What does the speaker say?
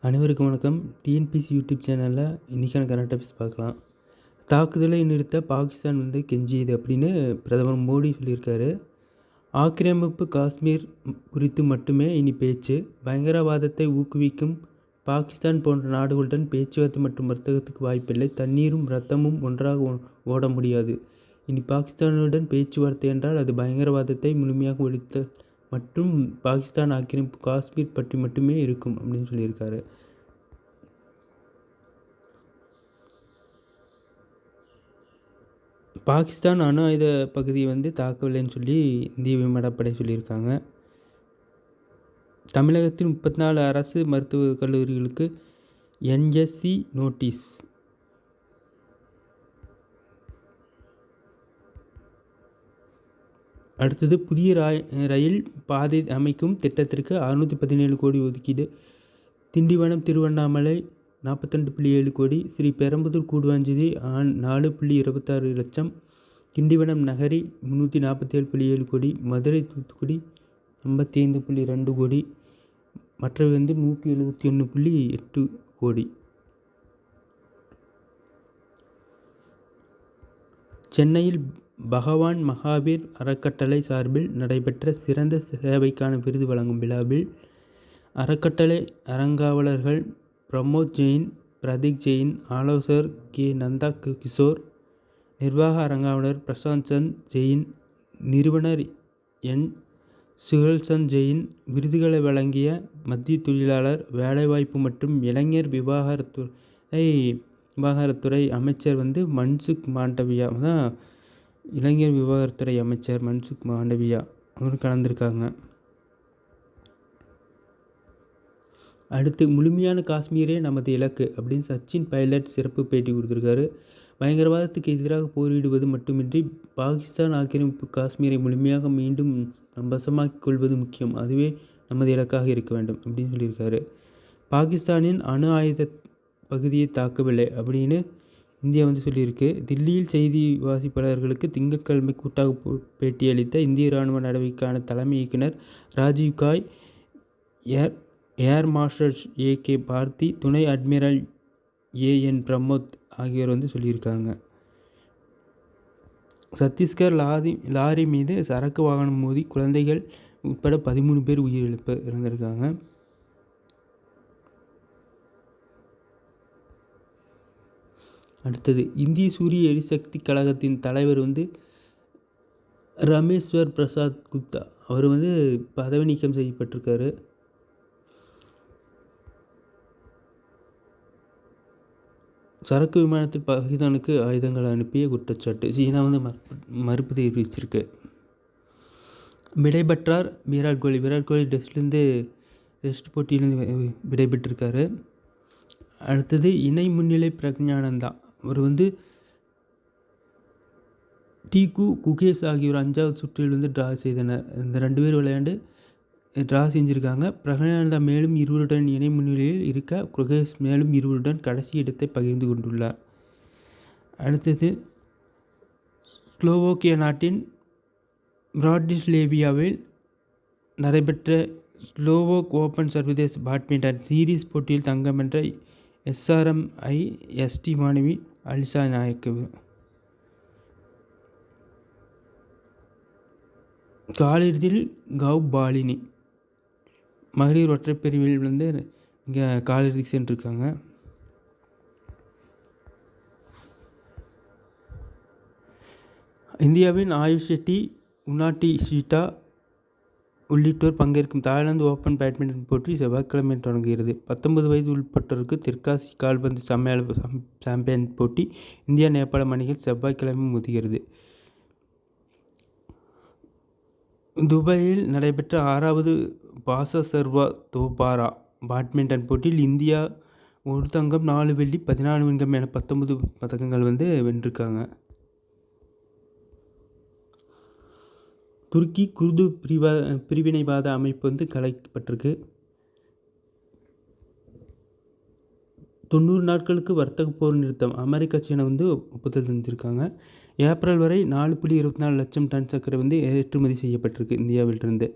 அனைவருக்கும் வணக்கம். TNPSC YouTube சேனலில் இன்றைக்கான கரண்ட் அஃபேர்ஸ் பார்க்கலாம். தாக்குதலை நிறுத்த பாகிஸ்தான் கெஞ்சியது அப்படின்னு பிரதமர் மோடி சொல்லியிருக்காரு. ஆக்கிரமிப்பு காஷ்மீர் குறித்து மட்டுமே இனி பேச்சு. பயங்கரவாதத்தை ஊக்குவிக்கும் பாகிஸ்தான் போன்ற நாடுகளுடன் பேச்சுவார்த்தை மற்றும் வர்த்தகத்துக்கு வாய்ப்பில்லை. தண்ணீரும் இரத்தமும் ஒன்றாக ஓட முடியாது. இனி பாகிஸ்தானுடன் பேச்சுவார்த்தை என்றால் அது பயங்கரவாதத்தை முழுமையாக ஒழித்த மற்றும் பாகிஸ்தான் ஆக்கிரமிப்பு காஷ்மீர் பற்றி மட்டுமே இருக்கும் அப்படின்னு சொல்லியிருக்காரு. பாகிஸ்தான் அணு ஆயுத பகுதியை தாக்கவில்லைன்னு சொல்லி இந்திய விமானப்படை சொல்லியிருக்காங்க. தமிழகத்தில் 34 அரசு மருத்துவக் கல்லூரிகளுக்கு NSC நோட்டீஸ். அடுத்தது புதிய ரயில் பாதை அமைக்கும் திட்டத்திற்கு 617 கோடி ஒதுக்கீடு. திண்டிவனம் திருவண்ணாமலை 42.7 கோடி. ஸ்ரீ பெரம்புதூர் கூடுவாஞ்சேரி 4.26 லட்சம். திண்டிவனம் நகரி 347.7 கோடி. மதுரை தூத்துக்குடி 55.2 கோடி. மற்றவை 171.8 கோடி. சென்னையில் பகவான் மகாவீர் அறக்கட்டளை சார்பில் நடைபெற்ற சிறந்த சேவைக்கான விருது வழங்கும் விழாவில் அறக்கட்டளை அறங்காவலர்கள் பிரமோத் ஜெயின், பிரதீக் ஜெயின், ஆலோசகர் கே. நந்தா கிஷோர், நிர்வாக அறங்காவலர் பிரசாந்த் சந்த் ஜெயின், நிறுவனர் என். சுஹேல்சந்த் ஜெயின். விருதுகளை வழங்கிய மத்திய தொழிலாளர் வேலைவாய்ப்பு மற்றும் இளைஞர் விவகாரத்துறை அமைச்சர் மன்சுக் மாண்டவியா தான். இளைஞர் விவகாரத்துறை அமைச்சர் மன்சுக் மாண்டவியா அவர் கலந்துருக்காங்க. அடுத்து முழுமையான காஷ்மீரே நமது இலக்கு அப்படின்னு சச்சின் பைலட் சிறப்பு பேட்டி கொடுத்துருக்காரு. பயங்கரவாதத்துக்கு எதிராக போரிடுவது மட்டுமின்றி பாகிஸ்தான் ஆக்கிரமிப்பு காஷ்மீரை முழுமையாக மீண்டும் வசமாக்கிக் கொள்வது முக்கியம். அதுவே நமது இலக்காக இருக்க வேண்டும் அப்படின்னு சொல்லியிருக்காரு. பாகிஸ்தானின் அணு ஆயுத பகுதியை தாக்கவில்லை அப்படின்னு இந்தியா சொல்லியிருக்கு. தில்லியில் செய்தி வாசிப்பாளர்களுக்கு திங்கட்கிழமை கூட்டாக பேட்டியளித்த இந்திய இராணுவ நடவடிக்கைக்கான தலைமை இயக்குனர் ராஜீவ் காய், ஏர் மார்ஷல் AK பார்த்தி, துணை அட்மிரல் AN பிரமோத் ஆகியோர் சொல்லியிருக்காங்க. சத்தீஸ்கர் லாரி மீது சரக்கு வாகனம் மோதி குழந்தைகள் உட்பட 13 பேர் உயிரிழப்பு இருந்திருக்காங்க. அடுத்தது இந்திய சூரிய எரிசக்தி கழகத்தின் தலைவர் ரமேஸ்வர் பிரசாத் குப்தா அவர் பதவி நீக்கம் செய்யப்பட்டிருக்காரு. சரக்கு விமானத்தில் பாகிஸ்தானுக்கு ஆயுதங்கள் அனுப்பிய குற்றச்சாட்டு சீனா மறுப்பு தெரிவிச்சிருக்கு. விடைபெற்றார் விராட் கோலி. விராட் கோலி டெஸ்ட் போட்டியிலிருந்து விடைபெற்றிருக்காரு. அடுத்தது இணை முன்னிலை பிரக்ஞானந்தா அவர் குகேஷ் ஆகியோர் 5வது சுற்றில் டிரா செய்தனர். இந்த 2 பேர் விளையாண்டு டிரா செஞ்சுருக்காங்க. பிரக்ஞானந்தா மேலும் 20 இணை முன்னிலையில் இருக்க குகேஷ் மேலும் 20 கடைசி இடத்தை பகிர்ந்து கொண்டுள்ளார். அடுத்தது ஸ்லோவோக்கியா நாட்டின் பிராட்டிஸ்லேவியாவில் நடைபெற்ற ஸ்லோவோக் ஓப்பன் சர்வதேச பேட்மிண்டன் சீரீஸ் போட்டியில் தங்கம் வென்ற SRM-IST மாணவி அலிசா நாயக்கவு. காலிறுதியில் கௌப் பாலினி மகளிர் ஒற்றைப் பிரிவில் இங்கே காலிறுதிக்கு சென்றிருக்காங்க. இந்தியாவின் ஆயுஷ் ஷெட்டி, உனாட்டி ஷீட்டா உள்ளிட்டோர் பங்கேற்கும் தாய்லாந்து ஓப்பன் பேட்மிண்டன் போட்டி செவ்வாய்க்கிழமை தொடங்குகிறது. 19 வயது உட்பட்டோருக்கு தெற்காசிய கால்பந்து சாம்பியன் போட்டி இந்தியா நேபாளம் அணிகள் செவ்வாய்க்கிழமை மோதுகிறது. துபாயில் நடைபெற்ற 6வது பாசா சர்வா தோபாரா பேட்மிண்டன் போட்டியில் இந்தியா 1 தங்கம் 4 வெள்ளி 14 வெண்கலம் என 19 பதக்கங்கள் வென்றிருக்காங்க. துருக்கி குர்து பிரிவினைவாத அமைப்பு கலைக்கப்பட்டிருக்கு. 90 நாட்களுக்கு வர்த்தக போர் நிறுத்தம் அமெரிக்கா சீனா ஒப்புதல் தந்திருக்காங்க. ஏப்ரல் வரை 4.24 லட்சம் டன் சர்க்கரை ஏற்றுமதி செய்யப்பட்டிருக்கு இந்தியாவிலிருந்து.